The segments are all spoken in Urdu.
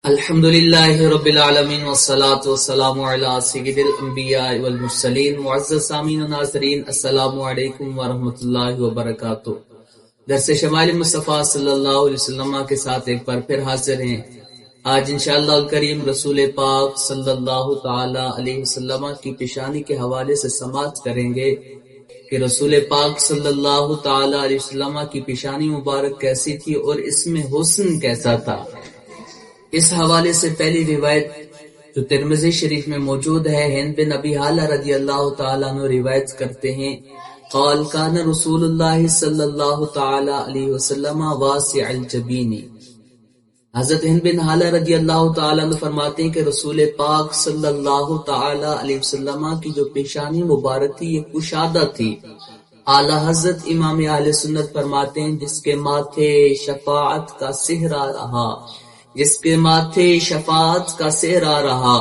الحمدللہ رب العالمین والصلاة والسلام علی سید الانبیاء والمرسلین۔ معزز سامعین و ناظرین، السلام علیکم ورحمۃ اللہ وبرکاتہ۔ درس شمائل مصطفیٰ صلی اللہ علیہ وسلم کے ساتھ ایک بار پھر حاضر ہیں۔ آج انشاءاللہ الکریم رسول پاک صلی اللہ تعالی علیہ وسلم کی پیشانی کے حوالے سے سماعت کریں گے کہ رسول پاک صلی اللہ تعالی علیہ وسلم کی پیشانی مبارک کیسی تھی اور اس میں حسن کیسا تھا۔ اس حوالے سے پہلی روایت جو ترمذی شریف میں موجود ہے، ہند بن ابی حالہ رضی اللہ تعالیٰ عنہ روایت کرتے ہیں، قال کان رسول اللہ صلی اللہ تعالی علیہ وسلم واسع الجبین۔ حضرت ہند بن حالہ رضی اللہ تعالیٰ عنہ فرماتے ہیں کہ رسول پاک صلی اللہ تعالی علیہ وسلم کی جو پیشانی مبارک تھی یہ کشادہ تھی۔ اعلی حضرت امام اہل سنت فرماتے ہیں جس کے ماتھے شفاعت کا سہرا رہا، جس کے ماتھے شفاعت کا سہرا رہا،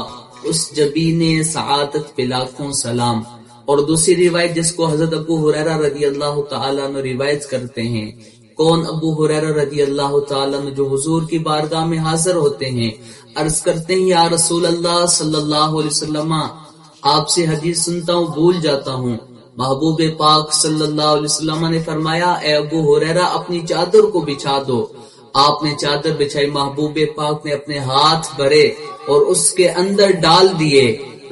اس جبین سعادت پہ لاکھوں سلام۔ اور دوسری روایت جس کو حضرت ابو ہریرہ رضی اللہ تعالیٰ عنہ روایت کرتے ہیں، کون ابو ہریرہ رضی اللہ تعالیٰ عنہ جو حضور کی بارگاہ میں حاضر ہوتے ہیں، عرض کرتے ہیں یا رسول اللہ صلی اللہ علیہ وسلم، آپ سے حدیث سنتا ہوں بھول جاتا ہوں۔ محبوب پاک صلی اللہ علیہ وسلم نے فرمایا اے ابو ہریرہ اپنی چادر کو بچھا دو۔ آپ نے چادر بچھائی، محبوب پاک نے اپنے ہاتھ بھرے اور اس کے اندر ڈال دیے۔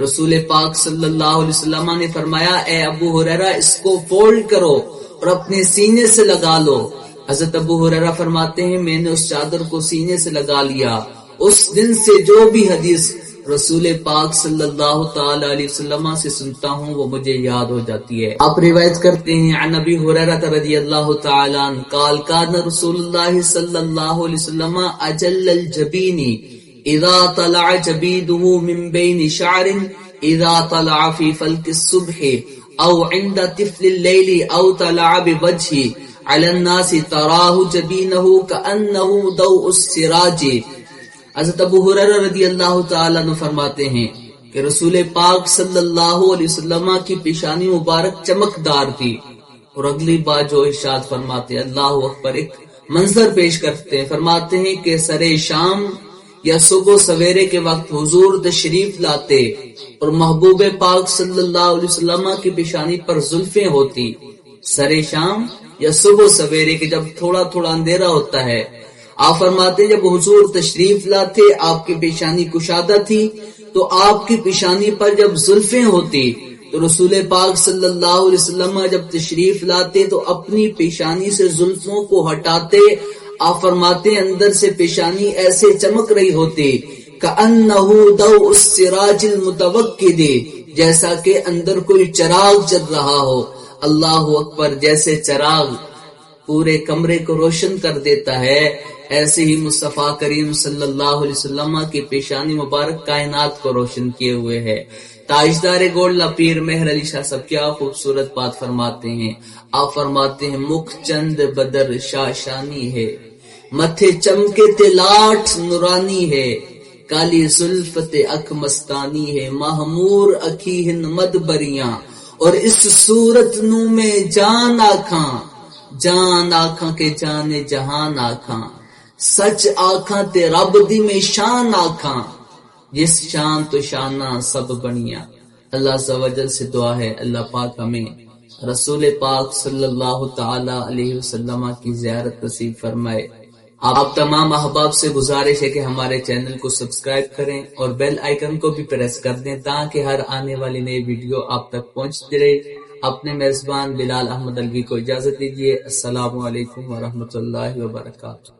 رسول پاک صلی اللہ علیہ وسلم نے فرمایا اے ابو ہریرہ اس کو فولڈ کرو اور اپنے سینے سے لگا لو۔ حضرت ابو ہریرہ فرماتے ہیں میں نے اس چادر کو سینے سے لگا لیا، اس دن سے جو بھی حدیث رسول پاک صلی اللہ تعالی علیہ وسلم سے سنتا ہوں وہ مجھے یاد ہو جاتی ہے۔ آپ روایت کرتے ہیں عن ابی ہریرہ رضی اللہ تعالی عنہ قال کان رسول اللہ صلی اللہ علیہ وسلم اجل الجبین اذا طلع جبیدہ من بین شعر اذا طلع فی فلک الصبح او عند طفل اللیل او طلع بوجہ علی الناس تراہ جبینہ کأنہ ضوء السراج۔ حضرت ابو ہریرہ رضی اللہ تعالیٰ عنہ فرماتے ہیں کہ رسول پاک صلی اللہ علیہ وسلم کی پیشانی مبارک چمکدار تھی۔ اور اگلی بات جو ارشاد فرماتے ہیں اللہ اکبر، ایک منظر پیش کرتے ہیں، فرماتے ہیں کہ سرے شام یا صبح سویرے کے وقت حضور تشریف لاتے اور محبوب پاک صلی اللہ علیہ وسلم کی پیشانی پر زلفیں ہوتی۔ سرے شام یا صبح سویرے کے جب تھوڑا تھوڑا اندھیرا ہوتا ہے، آپ فرماتے جب حضور تشریف لاتے آپ کی پیشانی کشادہ تھی تو آپ کی پیشانی پر جب زلفیں ہوتی تو رسول پاک صلی اللہ علیہ وسلم جب تشریف لاتے تو اپنی پیشانی سے زلفوں کو ہٹاتے، آپ فرماتے اندر سے پیشانی ایسے چمک رہی ہوتی کأنہ ضوء السراج المتوقد، جیسا کہ اندر کوئی چراغ جل رہا ہو۔ اللہ اکبر، جیسے چراغ پورے کمرے کو روشن کر دیتا ہے ایسے ہی مصطفیٰ کریم صلی اللہ علیہ وسلم کی پیشانی مبارک کائنات کو روشن کیے ہوئے ہے۔ تاجدار گولڈ پیر مہر علی شاہ صاحب کیا خوبصورت بات فرماتے ہیں۔ آپ فرماتے ہیں مکھ چند بدر شاشانی ہے، متھے چمکے تلاٹ نورانی ہے، کالی زلفت اک مستانی ہے، مہمور اکھی ہن مد بریاں، اور اس صورت نو میں جان آکھاں، جان آکھاں کے جانے جہان آکھاں، سچ آکھاں تے رب دی میں شان آکھاں، جس شان تو شانہ سب بنیاں۔ اللہ عز و جل سے دعا ہے اللہ پاک ہمیں رسول پاک صلی اللہ تعالی علیہ وسلم کی زیارت نصیب فرمائے۔ آپ تمام احباب سے گزارش ہے کہ ہمارے چینل کو سبسکرائب کریں اور بیل آئیکن کو بھی پریس کر دیں تاکہ ہر آنے والی نئی ویڈیو آپ تک پہنچتی رہے۔ اپنے میزبان بلال احمد الوی کو اجازت دیجیے۔ السلام علیکم ورحمۃ اللہ وبرکاتہ۔